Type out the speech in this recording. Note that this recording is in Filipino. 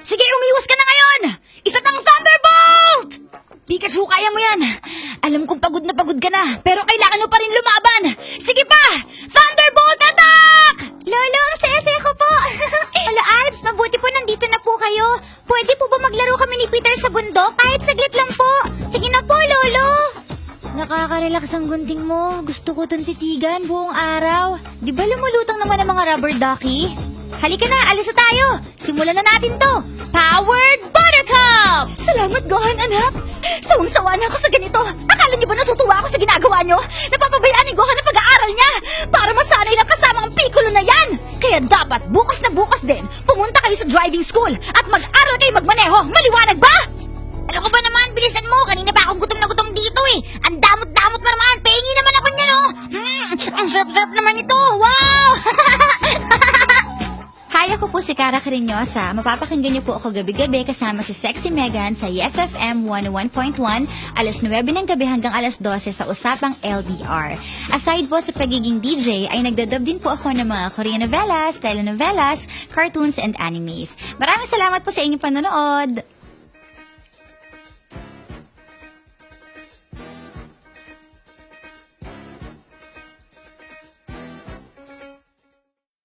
Sige, umiwas ka na ngayon! Isa tang Thunderbolt! Pikachu, kaya mo yan. Alam kong pagod ka na, pero kailangan mo pa rin lumaban. Sige pa! Thunderbolt attack! Lolo, ang saya-saya ko po. Lolo Alps, mabuti po nandito na po kayo. Pwede po ba maglaro kami ni Peter sa bundok? Kahit saglit lang po. Sige na po, Lolo. Nakaka-relax ang gunting mo. Gusto ko itong titigan buong araw. Di ba lumulutang naman ang mga rubber ducky? Halika na, alis na tayo. Simulan na natin to. Powered Buttercup! Salamat, Gohan, anak. Sawang-sawa na ako sa ganito. Akala niyo ba natutuwa ako sa ginagawa niyo? Napapabayaan ni Gohan ang pag-aaral niya para masanay lang kasama ang Piccolo na yan. Kaya dapat bukas na bukas din, pumunta kayo sa driving school at mag-aral kayo magmaneho. Maliwanag ba? Ano ko ba naman? Bilisan mo. Kanina pa akong gutom na gutom dito eh. Ang damot-damot pa naman. Pahingi naman ako niyan oh. Ang sarap-sarap naman ito. Wow! Hi, ako po si Cara Carinyosa. Mapapakinggan niyo po ako gabi-gabi kasama si Sexy Megan sa Yes FM 101.1 alas 9 ng gabi hanggang alas 12 sa Usapang LDR. Aside po sa pagiging DJ, ay nagdadub din po ako ng mga Korean novelas, telenovelas, cartoons, and animes. Maraming salamat po sa inyong panonood!